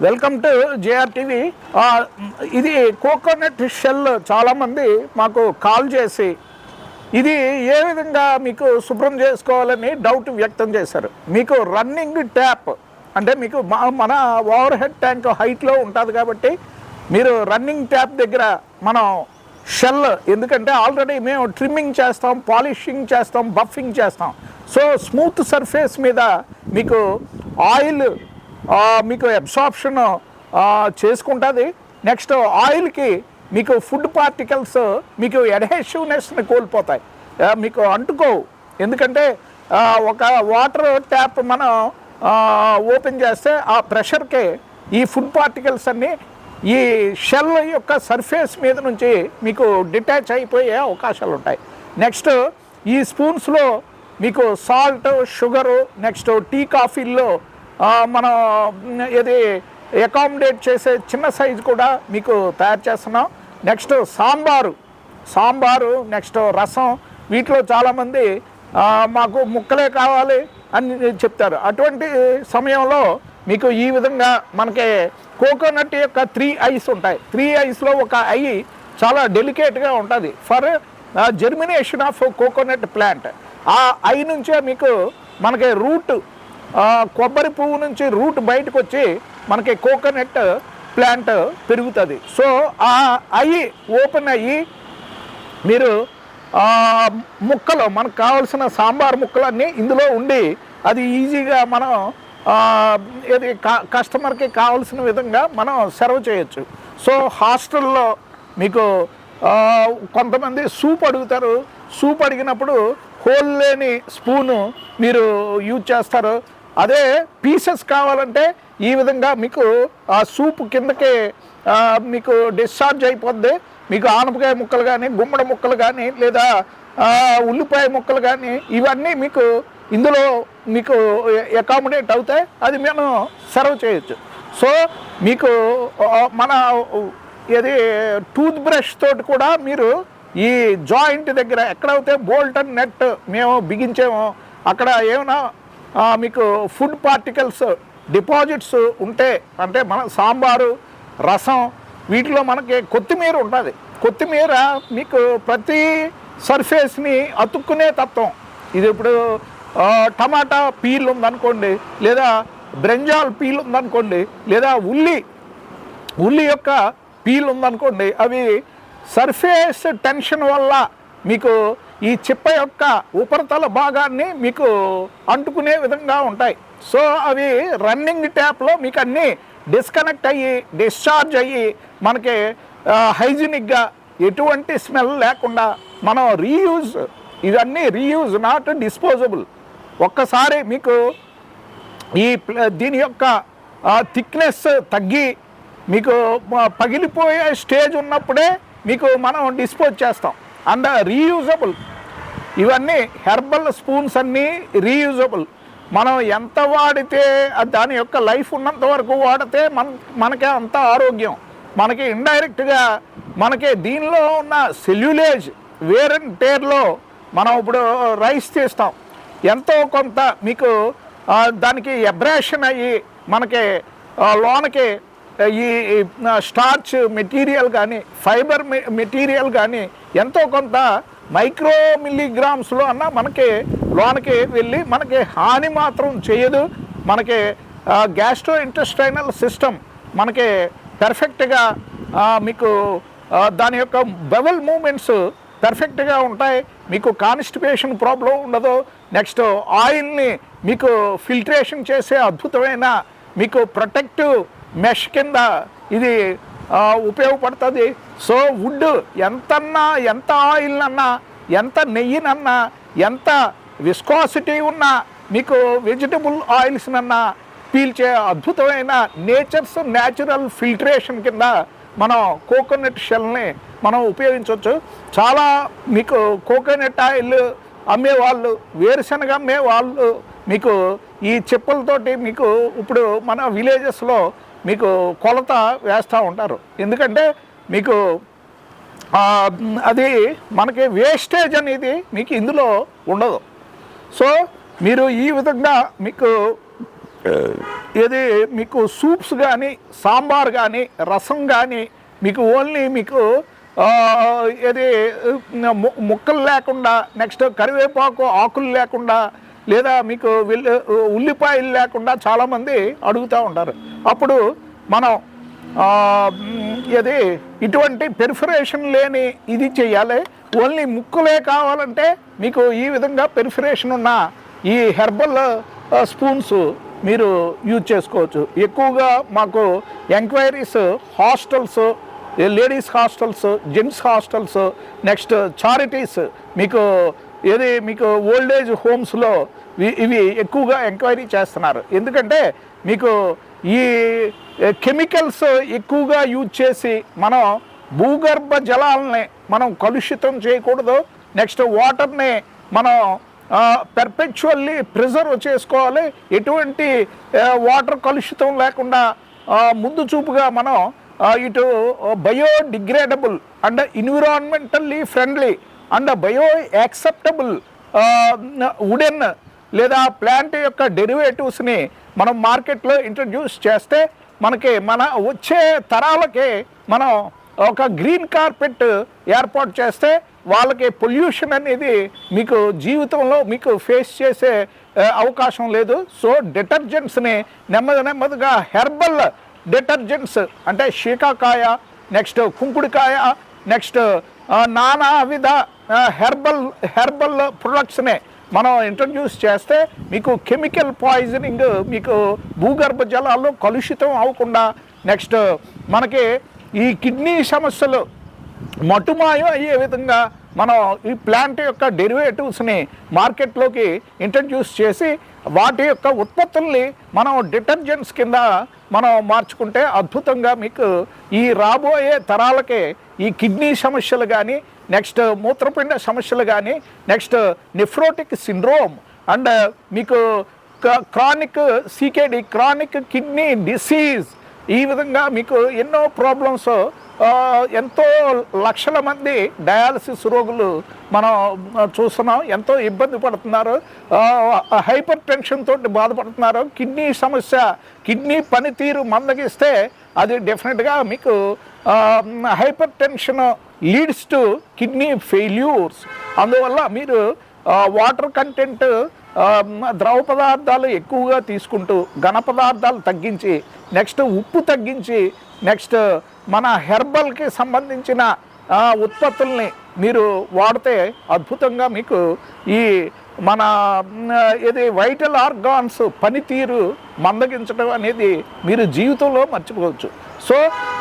Welcome to JR TV. ఇది coconut shell చాలామంది మాకు కాల్ చేసి ఇది ఏ విధంగా మీకు శుభ్రం చేసుకోవాలని డౌట్ వ్యక్తం చేశారు. మీకు రన్నింగ్ ట్యాప్ అంటే మీకు మన ఓవర్ హెడ్ ట్యాంక్ హైట్లో ఉంటుంది కాబట్టి మీరు రన్నింగ్ ట్యాప్ దగ్గర మనం షెల్, ఎందుకంటే ఆల్రెడీ మేము ట్రిమ్మింగ్ చేస్తాం, పాలిషింగ్ చేస్తాం, బఫింగ్ చేస్తాం. సో స్మూత్ సర్ఫేస్ మీద మీకు ఆయిల్ మీకు అబ్సార్ప్షన్ చేసుకుంటుంది. నెక్స్ట్ ఆయిల్కి మీకు ఫుడ్ పార్టికల్స్ మీకు అడ్హెసివ్నెస్ని కోల్పోతాయి, మీకు అంటుకోవు. ఎందుకంటే ఒక వాటర్ ట్యాప్ మనం ఓపెన్ చేస్తే ఆ ప్రెషర్కి ఈ ఫుడ్ పార్టికల్స్ అన్నీ ఈ షెల్ యొక్క సర్ఫేస్ మీద నుంచి మీకు డిటాచ్ అయిపోయే అవకాశాలు ఉంటాయి. నెక్స్ట్ ఈ స్పూన్స్లో మీకు సాల్ట్, షుగరు, నెక్స్ట్ టీ, కాఫీల్లో మనం ఇది అకామిడేట్ చేసే చిన్న సైజు కూడా మీకు తయారు చేస్తున్నాం. నెక్స్ట్ సాంబారు, నెక్స్ట్ రసం, వీటిలో చాలామంది మాకు ముక్కలే కావాలి అని చెప్తారు. అటువంటి సమయంలో మీకు ఈ విధంగా మనకి కోకోనట్ యొక్క 3 ఐస్ ఉంటాయి. 3 ఐస్లో ఒక ఐ చాలా డెలికేట్గా ఉంటుంది for germination of coconut plant. ఆ ఐ నుంచే మీకు మనకి రూట్, కొబ్బరి పువ్వు నుంచి రూట్ బయటకు వచ్చి మనకి కోకోనట్ ప్లాంట్ పెరుగుతుంది. సో ఆ అయ్యి ఓపెన్ అయ్యి మీరు ముక్కలు, మనకు కావాల్సిన సాంబార్ ముక్కలన్నీ ఇందులో ఉండి అది ఈజీగా మనం ఇది కస్టమర్కి కావాల్సిన విధంగా మనం సర్వ్ చేయొచ్చు. సో హాస్టల్లో మీకు కొంతమంది సూప్ అడుగుతారు. సూప్ అడిగినప్పుడు హోల్ లేని స్పూను మీరు యూజ్ చేస్తారు. అదే పీసెస్ కావాలంటే ఈ విధంగా మీకు ఆ సూప్ కిందకి మీకు డిశ్చార్జ్ అయిపోద్ది. మీకు ఆనపకాయ ముక్కలు కానీ, గుమ్మడి ముక్కలు కానీ, లేదా ఉల్లిపాయ ముక్కలు కానీ, ఇవన్నీ మీకు ఇందులో మీకు అకామిడేట్ అవుతాయి. అది మేము సర్వ్ చేయొచ్చు. సో మీకు మన ఇది టూత్ బ్రష్ తోటి కూడా మీరు ఈ జాయింట్ దగ్గర ఎక్కడైతే బోల్ట్ అండ్ నెట్ మేము బిగించామో అక్కడ ఏమైనా మీకు ఫుడ్ పార్టికల్స్ డిపాజిట్స్ ఉంటే, అంటే మన సాంబారు, రసం, వీటిలో మనకి కొత్తిమీర ఉంటుంది. కొత్తిమీర మీకు ప్రతి సర్ఫేస్ని అతుక్కునే తత్వం. ఇది ఇప్పుడు టమాటా పీల్ ఉందనుకోండి, లేదా బ్రింజాల్ పీల్ ఉందనుకోండి, లేదా ఉల్లి యొక్క పీల్ ఉందనుకోండి, అవి సర్ఫేస్ టెన్షన్ వల్ల మీకు ఈ చిప్ప యొక్క ఉపరితల భాగాన్ని మీకు అంటుకునే విధంగా ఉంటాయి. సో అవి రన్నింగ్ ట్యాప్లో మీకు అన్నీ డిస్కనెక్ట్ అయ్యి, డిశ్చార్జ్ అయ్యి మనకి హైజీనిక్గా ఎటువంటి స్మెల్ లేకుండా మనం రీయూజ్, ఇవన్నీ రీయూజ్, నాట్ డిస్పోజబుల్. ఒక్కసారి మీకు ఈ దీని యొక్క థిక్నెస్ తగ్గి మీకు పగిలిపోయే స్టేజ్ ఉన్నప్పుడే మీకు మనం డిస్పోజ్ చేస్తాం. అండ్ రీయూజబుల్, ఇవన్నీ హెర్బల్ స్పూన్స్ అన్నీ రీయూజబుల్. మనం ఎంత వాడితే దాని యొక్క లైఫ్ ఉన్నంత వరకు వాడితే మనకే అంత ఆరోగ్యం. మనకి ఇండైరెక్ట్గా మనకి దీనిలో ఉన్న సెల్యులేజ్ వేర్ అండ్ టేర్లో మనం ఇప్పుడు రైస్ తీస్తాం, ఎంతో కొంత మీకు దానికి అబ్రాషన్ అయ్యి మనకి లోనకి ఈ స్టార్చ్ మెటీరియల్ కానీ, ఫైబర్ మెటీరియల్ కానీ ఎంతో కొంత మైక్రో మిల్లీగ్రామ్స్లో అన్న మనకి లోనకి వెళ్ళి మనకి హాని మాత్రం చేయదు. మనకి గ్యాస్ట్రో ఇంటెస్టైనల్ సిస్టమ్ మనకి పెర్ఫెక్ట్గా మీకు దాని యొక్క బవెల్ మూమెంట్స్ పెర్ఫెక్ట్గా ఉంటాయి. మీకు కాన్స్టిపేషన్ ప్రాబ్లం ఉండదు. నెక్స్ట్ ఆయిల్ని మీకు ఫిల్ట్రేషన్ చేసే అద్భుతమైన మీకు ప్రొటెక్టివ్ మెష్ కింద ఇది ఉపయోగపడుతుంది. సో వుడ్ ఎంత ఆయిల్ అన్నా, ఎంత నెయ్యినన్నా, ఎంత విస్కాసిటీ ఉన్నా, మీకు వెజిటబుల్ ఆయిల్స్నన్నా పీల్చే అద్భుతమైన న్యాచురల్ ఫిల్ట్రేషన్ కింద మనం కోకోనట్ షెల్ని మనం ఉపయోగించవచ్చు. చాలా మీకు కోకోనట్ ఆయిల్ అమ్మేవాళ్ళు, వేరుశనగ అమ్మేవాళ్ళు మీకు ఈ చెప్పులతోటి మీకు ఇప్పుడు మన విలేజెస్లో మీకు కొలత వేస్తూ ఉంటారు. ఎందుకంటే మీకు అది మనకి వేస్టేజ్ అనేది మీకు ఇందులో ఉండదు. సో మీరు ఈ విధంగా మీకు ఏది మీకు సూప్స్ కానీ సాంబార్ కానీ రసం కానీ మీకు ఓన్లీ మీకు ఏది ముక్కలు లేకుండా నెక్స్ట్ కరివేపాకు ఆకులు లేకుండా లేదా మీకు ఉల్లిపాయలు లేకుండా చాలామంది అడుగుతూ ఉంటారు. అప్పుడు మనం ఏది ఇటువంటి పెర్ఫరేషన్ లేని ఇది చేయాలి. ఓన్లీ ముక్కలే కావాలంటే మీకు ఈ విధంగా పెర్ఫరేషన్ ఉన్న ఈ హెర్బల్ స్పూన్స్ మీరు యూజ్ చేసుకోవచ్చు. ఎక్కువగా మాకు enquiries hostels, ladies hostels, gents hostels, next charities, మీకు ఏది మీకు ఓల్డేజ్ హోమ్స్లో ఇవి ఎక్కువగా ఎంక్వైరీ చేస్తున్నారు. ఎందుకంటే మీకు ఈ కెమికల్స్ ఎక్కువగా యూజ్ చేసి మనం భూగర్భ జలాలని మనం కలుషితం చేయకూడదు. నెక్స్ట్ వాటర్ని మనం పెర్పెచువల్లీ ప్రిజర్వ్ చేసుకోవాలి. ఎటువంటి వాటర్ కలుషితం లేకుండా ముందు చూపుగా మనం ఇటు biodegradable and environmentally friendly and bio acceptable wooden లేదా ప్లాంట్ యొక్క డెరివేటివ్స్ని మనం మార్కెట్లో ఇంట్రడ్యూస్ చేస్తే మనకి మన వచ్చే తరాలకి మనం ఒక గ్రీన్ కార్పెట్ ఏర్పాటు చేస్తే వాళ్ళకి పొల్యూషన్ అనేది మీకు జీవితంలో మీకు ఫేస్ చేసే అవకాశం లేదు. సో డిటర్జెంట్స్ని నెమ్మదిగా హెర్బల్ డిటర్జెంట్స్ అంటే శీకాకాయ, నెక్స్ట్ కుంకుడికాయ, నెక్స్ట్ నానావిధ హెర్బల్ ప్రొడక్ట్స్ని మనం ఇంట్రడ్యూస్ చేస్తే మీకు కెమికల్ పాయిజనింగ్ మీకు భూగర్భ జలాల్లో కలుషితం అవ్వకుండా నెక్స్ట్ మనకి ఈ కిడ్నీ సమస్యలు మటుమాయం అయ్యే విధంగా మనం ఈ ప్లాంట్ యొక్క డెరివేటివ్స్ని మార్కెట్లోకి ఇంట్రడ్యూస్ చేసి వాటి యొక్క ఉత్పత్తుల్ని మనం డిటర్జెంట్స్ కింద మనం మార్చుకుంటే అద్భుతంగా మీకు ఈ రాబోయే తరాలకే ఈ కిడ్నీ సమస్యలు కానీ నెక్స్ట్ మూత్రపిండ సమస్యలు కానీ నెక్స్ట్ నెఫ్రోటిక్ సిండ్రోమ్ అండ్ మీకు chronic CKD chronic kidney disease ఈ విధంగా మీకు ఎన్నో ప్రాబ్లమ్స్ ఎంతో లక్షల మంది డయాలసిస్ రోగులు మనం చూస్తున్నాం. ఎంతో ఇబ్బంది పడుతున్నారు, హైపర్ టెన్షన్ తోటి బాధపడుతున్నారు. కిడ్నీ సమస్య, కిడ్నీ పనితీరు మందగిస్తే అది డెఫినెట్గా మీకు hyper tension leads to kidney failures. అందువల్ల మీరు వాటర్ కంటెంట్ ద్రవ పదార్థాలు ఎక్కువగా తీసుకుంటూ ఘన పదార్థాలు తగ్గించి నెక్స్ట్ ఉప్పు తగ్గించి నెక్స్ట్ మన హెర్బల్కి సంబంధించిన ఉత్పత్తుల్ని మీరు వాడితే అద్భుతంగా మీకు ఈ మన ఇది వైటల్ ఆర్గాన్స్ పనితీరు మందగించడం అనేది మీరు జీవితంలో మర్చిపోవచ్చు. సో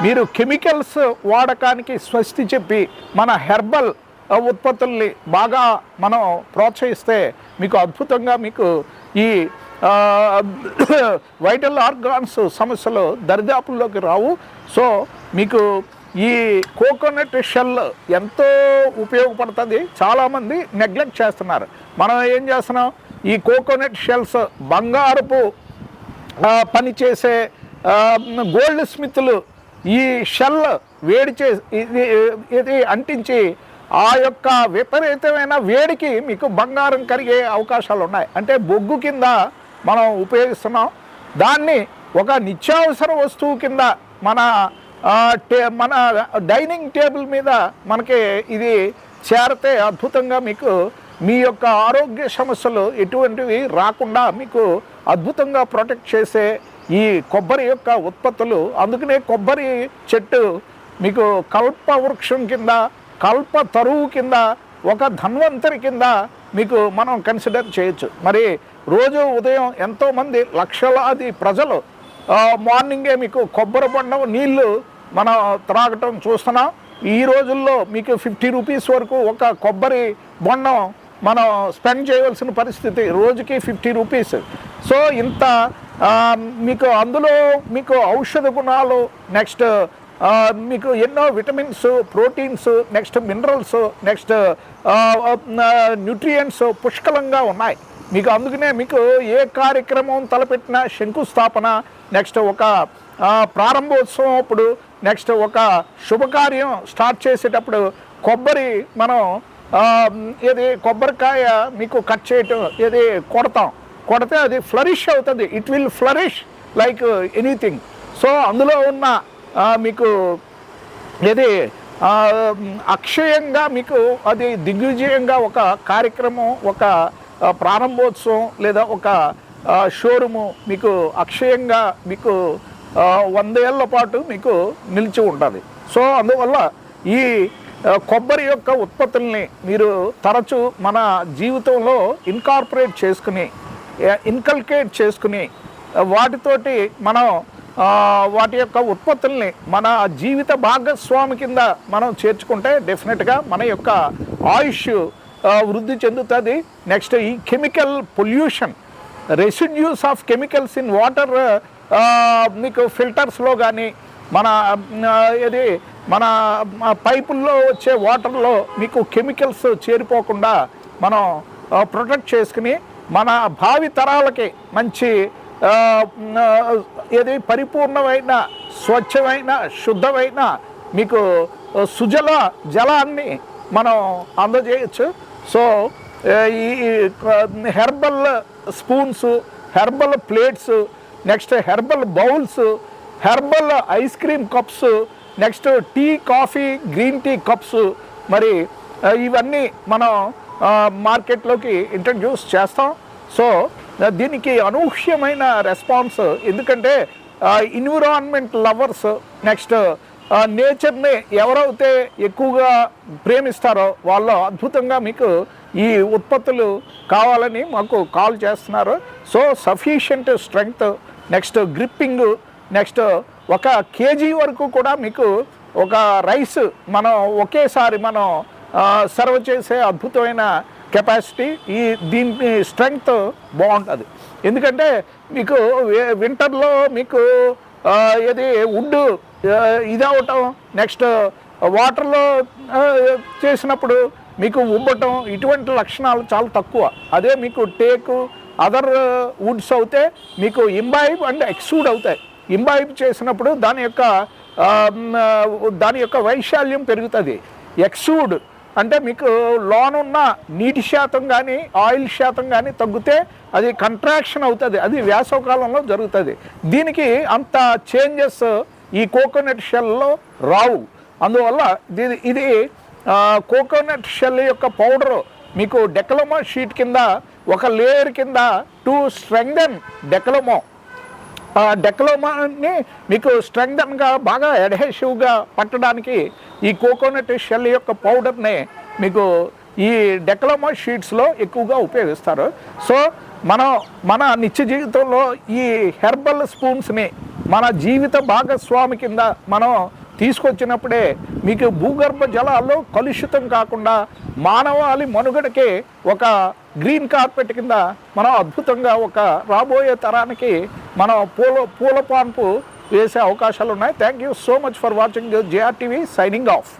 మీరు కెమికల్స్ వాడకానికి స్వస్తి చెప్పి మన హెర్బల్ ఉత్పత్తుల్ని బాగా మనం ప్రోత్సహిస్తే మీకు అద్భుతంగా మీకు ఈ వైటల్ ఆర్గాన్స్ సమస్యలు దరిదాపుల్లోకి రావు. సో మీకు ఈ కోకోనట్ షెల్ ఎంతో ఉపయోగపడుతుంది. చాలామంది నెగ్లెక్ట్ చేస్తున్నారు. మనం ఏం చేస్తున్నాం, ఈ కోకోనట్ షెల్స్ బంగారపు పనిచేసే గోల్డ్ స్మిత్లు ఈ షెల్ వేడి ఇది అంటించి ఆ యొక్క విపరీతమైన వేడికి మీకు బంగారం కరిగే అవకాశాలు ఉన్నాయి. అంటే బొగ్గు కింద మనం ఉపయోగిస్తున్నాం. దాన్ని ఒక నిత్యావసర వస్తువు కింద మన డైనింగ్ టేబుల్ మీద మనకి ఇది చేరితే అద్భుతంగా మీకు మీ యొక్క ఆరోగ్య సమస్యలు ఎటువంటివి రాకుండా మీకు అద్భుతంగా ప్రొటెక్ట్ చేసే ఈ కొబ్బరి యొక్క ఉత్పత్తులు. అందుకనే కొబ్బరి చెట్టు మీకు కల్ప వృక్షం కింద, కల్ప తరువు కింద, ఒక ధన్వంతరి కింద మీకు మనం కన్సిడర్ చేయొచ్చు. మరి రోజు ఉదయం ఎంతోమంది లక్షలాది ప్రజలు మార్నింగే మీకు కొబ్బరి బొండం నీళ్ళు మనం త్రాగటం చూస్తున్నాం. ఈ రోజుల్లో మీకు 50 రూపీస్ వరకు ఒక కొబ్బరి బొండం మనం స్పెండ్ చేయవలసిన పరిస్థితి, రోజుకి 50 రూపీస్. సో ఇంత మీకు అందులో మీకు ఔషధ గుణాలు, నెక్స్ట్ మీకు ఎన్నో vitamins, proteins, next minerals, next nutrients పుష్కలంగా ఉన్నాయి మీకు. అందుకనే మీకు ఏ కార్యక్రమం తలపెట్టినా, శంకుస్థాపన, నెక్స్ట్ ఒక ప్రారంభోత్సవం అప్పుడు, నెక్స్ట్ ఒక శుభకార్యం స్టార్ట్ చేసేటప్పుడు కొబ్బరి మనం ఏది కొబ్బరికాయ మీకు కట్ చేయటం ఏది కొడితే అది ఫ్లరిష్ అవుతుంది. It will flourish like anything. So అందులో ఉన్న మీకు ఏది అక్షయంగా మీకు అది దిగ్విజయంగా ఒక కార్యక్రమం, ఒక ప్రారంభోత్సవం లేదా ఒక షోరూము మీకు అక్షయంగా మీకు 100 ఏళ్ల పాటు మీకు నిలిచి ఉంటుంది. సో అందువల్ల ఈ కొబ్బరి యొక్క ఉత్పత్తుల్ని మీరు తరచూ మన జీవితంలో ఇన్కల్కేట్ చేసుకుని వాటితోటి మనం వాటి యొక్క ఉత్పత్తుల్ని మన జీవిత భాగస్వామి కింద మనం చేర్చుకుంటే డెఫినెట్గా మన యొక్క ఆయుష్ వృద్ధి చెందుతుంది. నెక్స్ట్ ఈ chemical pollution, residues of chemicals in water మీకు ఫిల్టర్స్లో కానీ మన పైపుల్లో వచ్చే వాటర్లో మీకు కెమికల్స్ చేరిపోకుండా మనం ప్రొటెక్ట్ చేసుకుని మన భావి తరాలకి మంచి పరిపూర్ణమైన స్వచ్ఛమైన శుద్ధమైన మీకు సుజల జలాన్ని మనం అందజేయచ్చు. సో ఈ herbal spoons, herbal plates, next herbal bowls, herbal ice cream cups, next tea, coffee, green tea cups, మరి ఇవన్నీ మనం మార్కెట్లోకి ఇంట్రడ్యూస్ చేస్తాం. సో దీనికి అనూహ్యమైన రెస్పాన్స్, ఎందుకంటే ఎన్విరాన్మెంట్ లవర్స్, నెక్స్ట్ నేచర్ని ఎవరైతే ఎక్కువగా ప్రేమిస్తారో వాళ్ళు అద్భుతంగా మీకు ఈ ఉత్పత్తులు కావాలని మాకు కాల్ చేస్తున్నారు. So sufficient strength, next gripping, next 1 kg వరకు కూడా మీకు ఒక రైస్ మనం ఒకేసారి మనం సర్వ్ చేసే అద్భుతమైన కెపాసిటీ. దీని స్ట్రెంగ్త్ బాగుంటుంది. ఎందుకంటే మీకు వింటర్లో మీకు వుడ్ ఇదవటం, నెక్స్ట్ వాటర్లో చేసినప్పుడు మీకు ఉబ్బటం, ఇటువంటి లక్షణాలు చాలా తక్కువ. అదే మీకు టేకు, అదర్ వుడ్స్ అవుతే మీకు ఇంబైబ్ అండ్ ఎక్సూడ్ అవుతాయి. ఇంబైబ్ చేసినప్పుడు దాని యొక్క వైశాల్యం పెరుగుతుంది. ఎక్సూడ్ అంటే మీకు లోనున్న నీటి శాతం కానీ ఆయిల్ శాతం కానీ తగ్గితే అది కంట్రాక్షన్ అవుతుంది. అది వేసవకాలంలో జరుగుతుంది. దీనికి అంత చేంజెస్ ఈ కోకోనట్ షెల్లో రావు. అందువల్ల ఇది కోకోనట్ షెల్ యొక్క పౌడరు మీకు డెక్లమో షీట్ కింద ఒక లేయర్ కింద టు స్ట్రెంగ్థెన్ డెక్లమాని మీకు స్ట్రెంగ్థన్గా బాగా అడ్హెసివ్గా పట్టడానికి ఈ కోకోనట్ షెల్ యొక్క పౌడర్ని మీకు ఈ డెక్లమా షీట్స్లో ఎక్కువగా ఉపయోగిస్తారు. సో మన నిత్య జీవితంలో ఈ హెర్బల్ స్పూన్స్ని మన జీవిత భాగస్వామి కింద మనం తీసుకొచ్చినప్పుడే మీకు భూగర్భ జలాల్లో కలుషితం కాకుండా మానవాళి మనుగడకే ఒక గ్రీన్ కార్పెట్ కింద మనం అద్భుతంగా ఒక రాబోయే తరానికి మనం పూల పాన్పు వేసే అవకాశాలు ఉన్నాయి. Thank you so much for watching JR TV, signing off.